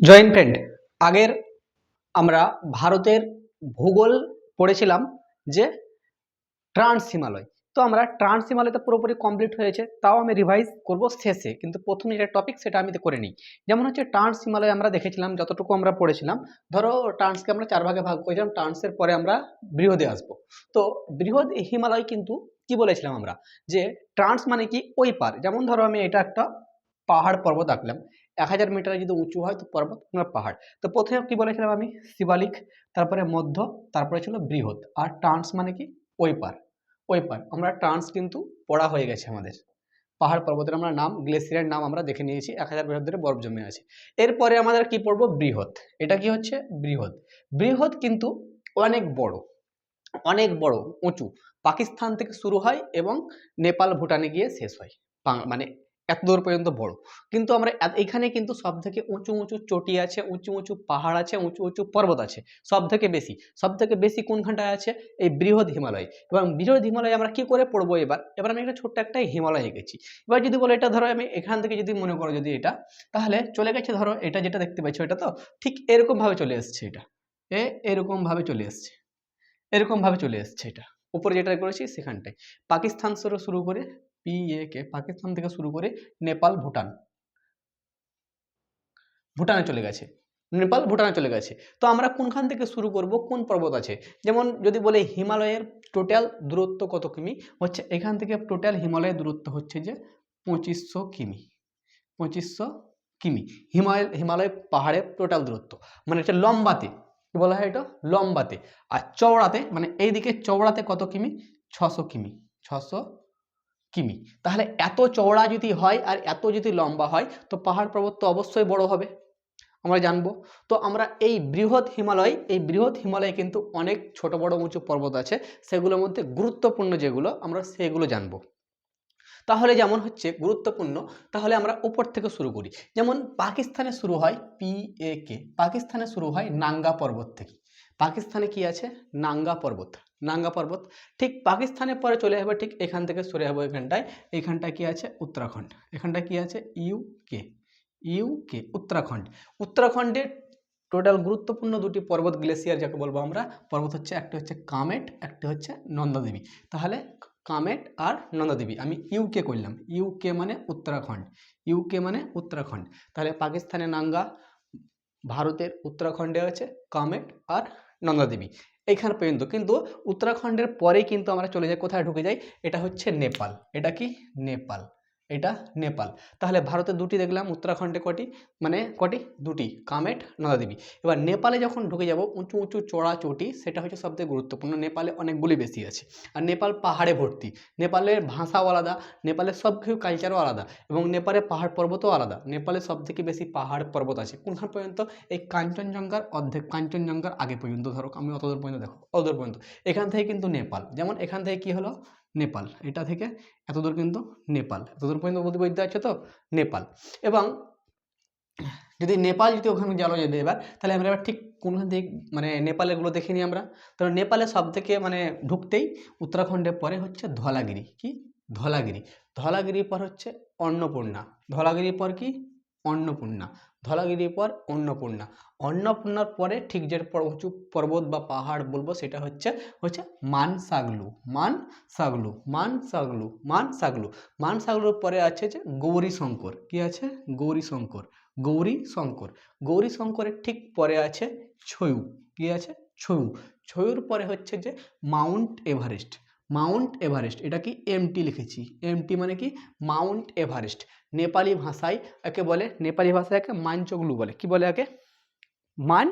Joint friend, আগের আমরা ভারতের ভূগোল পড়েছিলাম যে ট্রান্স হিমালয়। তো আমরা ট্রান্স হিমালয় তো পুরোপুরি কমপ্লিট হয়েছে, তাও আমি রিভাইজ করব শেষে, কিন্তু প্রথমে যেটা টপিক সেটা আমি করে নিই। যেমন হচ্ছে ট্রান্স হিমালয় আমরা দেখেছিলাম, যতটুকু আমরা পড়েছিলাম, ধরো ট্রান্সকে আমরা 4 ভাগে ভাগ করেছিলাম, ট্রান্সের পরে আমরা বৃহদে আসবো। তো বৃহৎ হিমালয় কিন্তু কি বলেছিলাম আমরা, যে ট্রান্স মানে কি ওই পার। যেমন ধরো আমি এটা একটা পাহাড় পর্বত আঁকলাম, 1000 মিটার যদি উঁচু হয় তো পর্বত কিংবা পাহাড়। তো প্রথমে কি বলেছিলাম আমি, শিবালিক, তারপরে মধ্য, তারপরে ছিল বৃহৎ। আর ট্রান্স মানে কি ওই পার, ওই পার। আমরা ট্রান্স কিন্তু পড়া হয়ে গেছে আমাদের। পাহাড় পর্বতের আমরা নাম, গ্লেসিয়ারের নাম আমরা দেখে নিয়েছি, 1000 মিটার ধরে বরফ জমে আছে। এরপরে আমাদের কি পড়বো, বৃহৎ। এটা কি হচ্ছে বৃহৎ। বৃহৎ কিন্তু অনেক বড়, অনেক বড়, উঁচু। পাকিস্তান থেকে শুরু হয় এবং নেপাল ভুটানে গিয়ে শেষ হয়, মানে এত দূর পর্যন্ত বড়। কিন্তু আমরা এখানে কিন্তু সব থেকে উঁচু উঁচু চটি আছে, উঁচু উঁচু পাহাড় আছে, উঁচু উঁচু পর্বত আছে। সব থেকে বেশি কোনখানটায় আছে, এই বৃহৎ হিমালয়। এবং বৃহৎ হিমালয় আমরা কি করে পড়বো, এবার এবার আমি একটা ছোট্ট একটা হিমালয় এঁকেছি। এবার যদি বলো এটা ধরো আমি এখান থেকে যদি মনে করো যদি এটা, তাহলে চলে গেছে, ধরো এটা যেটা দেখতে পাচ্ছ এটা তো ঠিক এরকম ভাবে চলে এসছে, এটা এরকম ভাবে চলে এসছে, এরকম ভাবে চলে এসছে। এটা উপরে যেটা করেছি সেখানটায় পাকিস্তান শুরু করে PAK, পাকিস্তান থেকে শুরু করে নেপাল ভুটান, ভুটানে চলে গেছে, নেপাল ভুটানে চলে গেছে। তো আমরা কোনখান থেকে শুরু করব, কোন পর্বত আছে। যেমন যদি বলে হিমালয়ের টোটাল দূরত্ব কত কিমি হচ্ছে, এখান থেকে টোটাল হিমালয়ের দূরত্ব হচ্ছে যে 2500 কিমি, 2500 কিমি। হিমালয় পাহাড়ের টোটাল দূরত্ব, মানে এটা লম্বাতে কি বলা হয়, এটা লম্বাতে। আর চওড়াতে, মানে এইদিকে চওড়াতে কত কিমি, 600 কিমি, 600 কিমি। তাহলে এত চওড়া যদি হয় আর এত যদি লম্বা হয়, তো পাহাড় পর্বত তো অবশ্যই বড় হবে, আমরা জানবো। তো আমরা এই বৃহৎ হিমালয়, এই বৃহৎ হিমালয়ে কিন্তু অনেক ছোট বড় উঁচু পর্বত আছে, সেগুলোর মধ্যে গুরুত্বপূর্ণ যেগুলো আমরা সেগুলো জানবো। তাহলে যেমন হচ্ছে গুরুত্বপূর্ণ, তাহলে আমরা উপর থেকে শুরু করি। যেমন পাকিস্তানে শুরু হয় PAK, পাকিস্তানে শুরু হয় নাঙ্গা পর্বত থেকে। পাকিস্তানে কি আছে, নাঙ্গা পর্বত, নাঙ্গা পর্বত। ঠিক পাকিস্তানের পরে চলে যাবে, ঠিক এখান থেকে সরে যাবো এখানটায়, এইখানটায় কি আছে, উত্তরাখণ্ড। এখানটায় কি আছে, ইউকে, উত্তরাখণ্ড। উত্তরাখণ্ডের টোটাল গুরুত্বপূর্ণ দুটি পর্বত, গ্লেসিয়ার যাকে বলবো আমরা, পর্বত হচ্ছে, একটা হচ্ছে কামেট, একটা হচ্ছে নন্দাদেবী। তাহলে কামেট আর নন্দাদেবী, আমি ইউকে করলাম, ইউকে মানে উত্তরাখণ্ড, ইউকে মানে উত্তরাখণ্ড। তাহলে পাকিস্তানে নাঙ্গা, ভারতের উত্তরাখণ্ডে আছে কামেট আর নন্দাদেবী, এইখান পর্যন্ত। কিন্তু উত্তরাখণ্ডের পরেই কিন্তু আমরা চলে যাই, কোথায় ঢুকে যাই, এটা হচ্ছে নেপাল। এটা কি নেপাল, এটা নেপাল। তাহলে ভারতের দুটি দেখলাম, উত্তরাখণ্ডে কটি, মানে কটি, দুটি, কামেট নন্দাদেবী। এবার নেপালে যখন ঢুকে যাব, উঁচু উঁচু চড়া চটি, সেটা হচ্ছে সবথেকে গুরুত্বপূর্ণ। নেপালে অনেকগুলি বেশি আছে, আর নেপাল পাহাড়ে ভর্তি। নেপালের ভাষাও আলাদা, নেপালের সব কিছু কালচারও আলাদা, এবং নেপালের পাহাড় পর্বতও আলাদা। নেপালে সব থেকে বেশি পাহাড় পর্বত আছে কোনখান পর্যন্ত, এই কাঞ্চনজঙ্ঘার অর্ধেক, কাঞ্চনজঙ্ঘার আগে পর্যন্ত, ধরো আমি অতদূর পর্যন্ত, দেখো অতদূর পর্যন্ত। এখান থেকে কিন্তু নেপাল, যেমন এখান থেকে কি হলো নেপাল, এটা থেকে এতদূর কিন্তু নেপাল, এতদূর পর্যন্ত বুঝতে পারছো তো, নেপাল। এবং যদি নেপাল যদি ওখানে যাওয়া যাবে এবার, তাহলে আমরা এবার ঠিক কোনখান থেকে, মানে নেপালের গুলো দেখে নিই আমরা। তো নেপালে সব থেকে মানে ঢুকতেই উত্তরাখণ্ডের পরে হচ্ছে ধলাগিরি, কি ধলাগিরি, ধলাগিরির পর হচ্ছে অন্নপূর্ণা, ধলাগিরির পর কি অন্নপূর্ণা, ধলাগিরির পর অন্নপূর্ণা। অন্নপূর্ণার পরে ঠিক যে উঁচু পর্বত বা পাহাড় বলবো, সেটা হচ্ছে হচ্ছে মানসাগলু, মানসাগলু, মানসাগলু, মানসাগলু। মানসাগলুর পরে আছে যে গৌরীশঙ্কর, কি আছে, গৌরীশঙ্কর, গৌরীশঙ্কর। গৌরীশঙ্করের ঠিক পরে আছে ছয়ু, কি আছে, ছয়ু। ছয়ুর পরে হচ্ছে যে মাউন্ট এভারেস্ট, মাউন্ট এভারেস্ট। এটা কি MT লিখেছি, MT মানে কি মাউন্ট এভারেস্ট। নেপালি ভাষায় একে বলে, নেপালি ভাষায় একে মানচগলু বলে, কি বলে একে, মান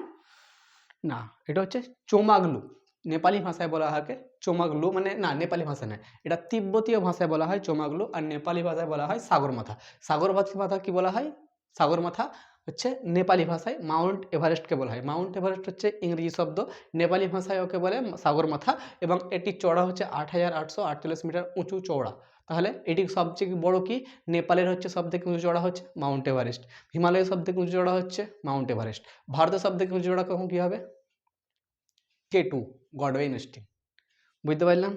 না, এটা হচ্ছে চোমাগলু। নেপালি ভাষায় বলা হয় চোমাগলু, মানে না নেপালি ভাষা নয়, এটা তিব্বতীয় ভাষায় বলা হয় চোমাগলু, আর নেপালি ভাষায় বলা হয় সাগরমাথা। সাগরমাথা কি বলা হয়, সাগরমাথা হচ্ছে নেপালি ভাষায়। মাউন্ট এভারেস্টকে বলা হয়, মাউন্ট এভারেস্ট হচ্ছে ইংরেজি শব্দ, নেপালি ভাষায় ওকে বলে সাগরমাথা। এবং এটি চড়া হচ্ছে 8848 মিটার উঁচু চওড়া। তাহলে এটি সবচেয়ে বড় কি, নেপালের হচ্ছে সবথেকে উঁচু চড়া হচ্ছে মাউন্ট এভারেস্ট, হিমালয়ের সবথেকে উঁচু চড়া হচ্ছে মাউন্ট এভারেস্ট। ভারতের সবথেকে উঁচু চড়া কখন কি হবে, K2, গডওয়াইন স্টিন। বুঝতে পারলাম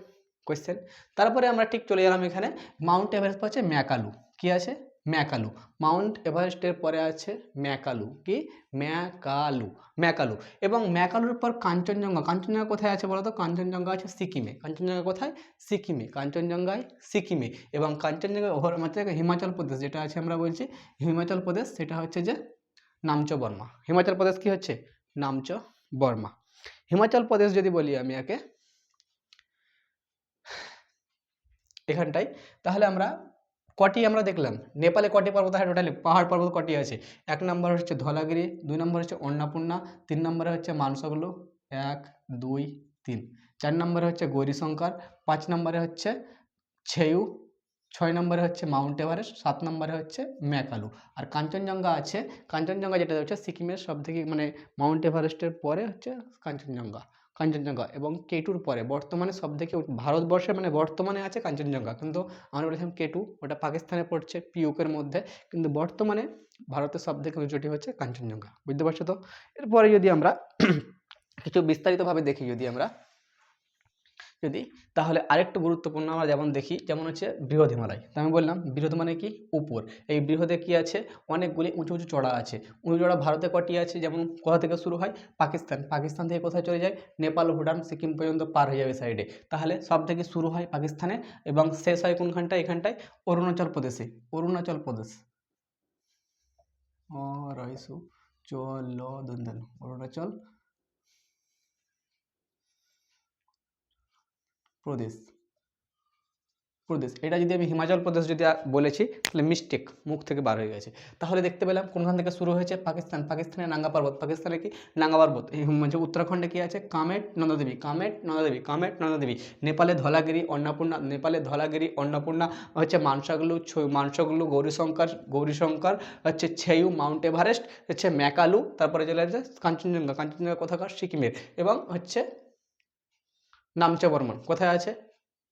কোয়েশ্চেন। তারপরে আমরা ঠিক চলে গেলাম এখানে, মাউন্ট এভারেস্ট হচ্ছে ম্যাকালু, কি আছে ম্যাকালু। মাউন্ট এভারেস্টের পরে আছে ম্যাকালু, কি ম্যাকালু, ম্যাকালু। এবং ম্যাকালুর পর কাঞ্চনজঙ্ঘা। কাঞ্চনজঙ্ঘা কোথায় আছে বলো তো? কাঞ্চনজঙ্ঘা আছে সিকিমে। কাঞ্চনজঙ্ঘা কোথায়? সিকিমে। কাঞ্চনজঙ্ঘায় সিকিমে। এবং কাঞ্চনজঙ্ঘা হিমাচল প্রদেশ যেটা আছে আমরা বলছি হিমাচল প্রদেশ, সেটা হচ্ছে যে নামচো বর্মা। হিমাচল প্রদেশ কি হচ্ছে? নামচো বর্মা। হিমাচল প্রদেশ যদি বলি আমি একে এখানটায়, তাহলে আমরা কটি আমরা দেখলাম, নেপালে কটি পর্বত আছে টোটালি, পাহাড় পর্বত কটি আছে? 1 নম্বর হচ্ছে ধলাগিরি, 2 নম্বর হচ্ছে অন্নপূর্ণা, 3 নম্বরে হচ্ছে মানসগলু, 1 2 3, 4 নম্বরে হচ্ছে গৌরীশঙ্কর, 5 নম্বরে হচ্ছে ছেউ, 6 নম্বরে হচ্ছে মাউন্ট এভারেস্ট, 7 নম্বরে হচ্ছে ম্যাকালু। আর কাঞ্চনজঙ্ঘা আছে, কাঞ্চনজঙ্ঘা যেটা হচ্ছে সিকিমের সবথেকে মানে মাউন্ট এভারেস্টের পরে হচ্ছে কাঞ্চনজঙ্ঘা। কাঞ্চনজঙ্ঘা এবং কেটুর পরে বর্তমানে সবথেকে ভারতবর্ষে মানে বর্তমানে আছে কাঞ্চনজঙ্ঘা, কিন্তু আমরা বলেছিলাম কেটু, ওটা পাকিস্তানে পড়ছে পিউকের মধ্যে, কিন্তু বর্তমানে ভারতের সবথেকে উঁচুটি হচ্ছে কাঞ্চনজঙ্ঘা। বুঝতে পারছো তো? এরপরে যদি আমরা কিছু বিস্তারিতভাবে দেখি, যদি তাহলে আরেকটু গুরুত্বপূর্ণ আমরা যেমন দেখি, যেমন হচ্ছে বৃহৎ হিমালয়। তো আমি বললাম বৃহৎ মানে কি? উপর। এই বৃহতে কি আছে? অনেকগুলি উঁচু উঁচু চড়া আছে। উঁচু চড়া ভারতে কটি আছে? যেমন কোথা থেকে শুরু হয়? পাকিস্তান। পাকিস্তান থেকে কোথায় চলে যায়? নেপাল, ভুটান, সিকিম পর্যন্ত পার হয়ে যাবে সাইডে। তাহলে সব থেকে শুরু হয় পাকিস্তানে এবং শেষ হয় কোনখানটায়? এখানটায় অরুণাচল প্রদেশে। অরুণাচল প্রদেশ, অরুণাচল প্রদেশ। এটা যদি আমি হিমাচল প্রদেশ যদি বলেছি তাহলে মিস্টেক, মুখ থেকে বার হয়ে গেছে। তাহলে দেখতে পেলাম কোনখান থেকে শুরু হয়েছে? পাকিস্তান। পাকিস্তানের নাঙ্গা পর্বত। পাকিস্তানে কি নাঙ্গা পর্বত। এই যে উত্তরাখণ্ডে কি আছে? কামেট, নন্দাদেবী, কামেট, নন্দাদেবী, কামেট, নন্দাদেবী। নেপালে ধলাগিরি, অন্নপূর্ণা। নেপালে ধলাগিরি, অন্নপূর্ণা হচ্ছে মানসগলু, গৌরীশঙ্কর হচ্ছে ছেউ, মাউন্ট এভারেস্ট হচ্ছে ম্যাকালু, তারপরে চলে আসছে কাঞ্চনজঙ্ঘা। কাঞ্চনজঙ্ঘা কোথাকার? সিকিমের। এবং হচ্ছে নামচা বর্মন কোথায় আছে?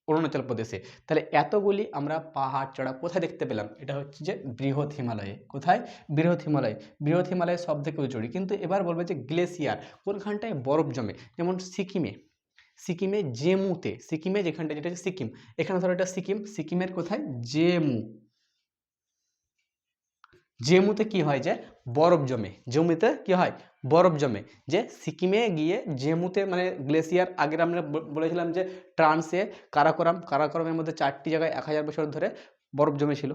অরুণাচল প্রদেশে। তাহলে এতগুলি আমরা পাহাড় চড়া কোথায় দেখতে পেলাম? এটা হচ্ছে যে বৃহৎ হিমালয়ে। কোথায়? বৃহৎ হিমালয়। বৃহৎ হিমালয় সব থেকে উঁচুড়ি। কিন্তু এবার বলবে যে গ্লেসিয়ার কোনখানটায় বরফ জমে? যেমন সিকিমে, জেমুতে। সিকিমে যেখানটা, যেটা হচ্ছে সিকিম, এখানে ধরো এটা সিকিম, সিকিমের কোথায়? জেমু। জেমুতে কি হয়? যে বরফ জমে। জেমুতে কি হয়? বরফ জমে। যে সিকিমে গিয়ে জেমুতে মানে গ্লেসিয়ার, আগের আমরা বলেছিলাম যে ট্রান্সে কারাকোরামের মধ্যে 4টি জায়গায় 1000 বছর ধরে বরফ জমেছিল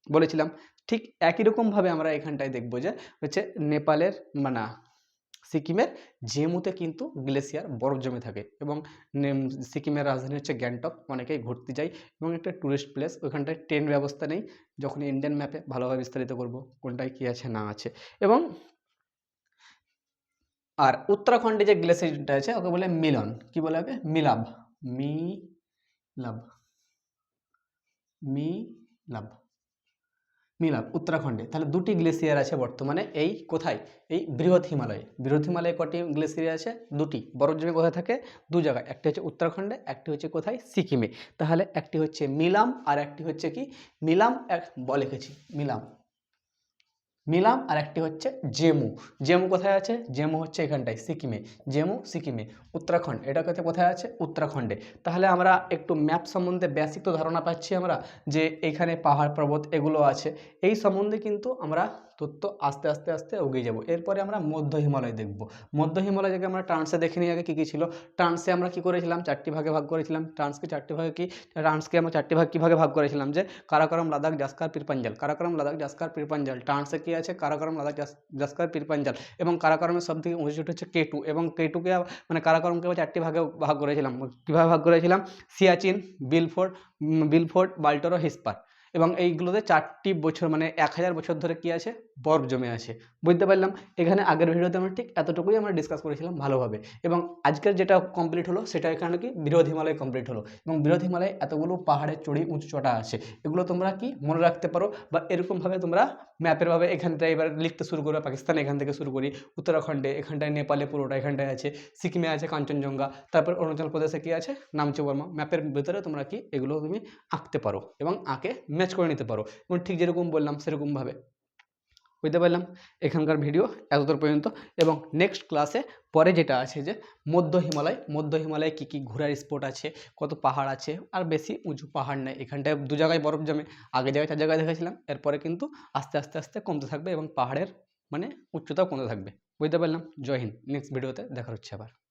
বলেছিলাম। ঠিক একই রকমভাবে আমরা এখানটায় দেখবো যে হচ্ছে নেপালের মানে সিকিমের জেমুতে কিন্তু গ্লেসিয়ার বরফ জমে থাকে। এবং সিকিমের রাজধানী হচ্ছে গ্যাংটক। অনেকেই ঘুরতে যায় এবং একটা ট্যুরিস্ট প্লেস। ওখানটায় ট্রেন ব্যবস্থা নেই, যখন ইন্ডিয়ান ম্যাপে ভালোভাবে বিস্তারিত করব কোনটায় কী আছে না আছে। এবং আর উত্তরাখণ্ডে যে গ্লেসিয়ারটা আছে ওকে বলে মিলন। কি বলে? ওকে মিলাব, মিলাব, মিলাব, মিলাব উত্তরাখণ্ডে। তাহলে 2টি গ্লেসিয়ার আছে বর্তমানে এই কোথায়? এই বৃহৎ হিমালয়ে। বৃহৎ হিমালয়ে কটি গ্লেসিয়ার আছে? 2টি। বরফ জমে কোথায় থাকে? 2 জায়গায়। একটি হচ্ছে উত্তরাখণ্ডে, একটি হচ্ছে কোথায়? সিকিমে। তাহলে একটি হচ্ছে মিলাম আর একটি হচ্ছে কি? মিলাম লিখেছি মিলাম, আর একটি হচ্ছে জেমু। জেমু কোথায় আছে? জেমু হচ্ছে এখানটায় সিকিমে। জেমু সিকিমে। উত্তরাখণ্ড এটা কোথায় আছে? উত্তরাখণ্ডে। তাহলে আমরা একটু ম্যাপ সম্বন্ধে বেসিক তো ধারণা পাচ্ছি আমরা যে এখানে পাহাড় পর্বত এগুলো আছে। এই সম্বন্ধে কিন্তু আমরা তথ্য আস্তে আস্তে আস্তে এগিয়ে যাব। এরপরে আমরা মধ্য হিমালয় দেখব। মধ্য হিমালয় থেকে আমরা ট্রান্সে দেখে নিই আগে কী কী ছিল। ট্রান্সে আমরা কী করেছিলাম? 4টি ভাগে ভাগ করেছিলাম। ট্রান্সকে আমরা 4টি ভাগ কীভাবে ভাগ করেছিলাম? যে কারাকোরাম, লাদাখ, জাস্কার, পীরপাঞ্জাল। কারাকোরাম, লাদাখ, জাস্কার, পীরপাঞ্জাল। ট্রান্সে কি আছে? কারাকোরাম, লাদাখ, জাস্কার, পীরপাঞ্জাল। এবং কারাকোরামের সবথেকে উঁচু হচ্ছে কেটু। এবং কেটুকে মানে কারাকোরামকে 4টি ভাগে ভাগ করেছিলাম। কীভাবে ভাগ করেছিলাম? সিয়াচিন, বিলফোর্ড, বাল্টোরো, হিসপার। এবং এইগুলোতে 4টি বছর মানে 1000 বছর ধরে কি আছে? বরফ জমে আছে। বুঝতে পারলাম। এখানে আগের ভিডিওতে আমরা ঠিক এতটুকুই আমরা ডিসকাস করেছিলাম ভালোভাবে। এবং আজকের যেটা কমপ্লিট হলো সেটা এখানে কি বৃহৎ হিমালয় কমপ্লিট হলো। এবং বৃহৎ হিমালয়ে এতগুলো পাহাড়ের চড়ি উঁচু চটা আছে, এগুলো তোমরা কি মনে রাখতে পারো বা এরকমভাবে তোমরা ম্যাপের ভাবে এখানটায় এবার লিখতে শুরু করবে। পাকিস্তান এখান থেকে শুরু করি, উত্তরাখণ্ডে, এখানটায় নেপালে পুরোটা এখানটায় আছে, সিকিমে আছে কাঞ্চনজঙ্ঘা, তারপর অরুণাচল প্রদেশে কি আছে? নামচো বর্মা। ম্যাপের ভিতরে তোমরা কি এগুলো তুমি আঁকতে পারো এবং আঁকে ম্যাচ করে নিতে পারো। এবং ঠিক যেরকম বললাম সেরকমভাবে বুঝতে পারলাম। এখানকার ভিডিও এতদূর পর্যন্ত, এবং নেক্সট ক্লাসে পরে যেটা আছে যে মধ্য হিমালয়ে কী কী ঘোরার স্পট আছে, কত পাহাড় আছে, আর বেশি উঁচু পাহাড় নেই, এখানটায় 2 জায়গায় বরফ জমে, আগে জায়গায় 4 জায়গায় দেখেছিলাম, এরপরে কিন্তু আস্তে আস্তে আস্তে কমতে থাকবে এবং পাহাড়ের মানে উচ্চতাও কমতে থাকবে। বুঝতে পারলাম। জয় হিন্দ। নেক্সট ভিডিওতে দেখা হচ্ছে আবার।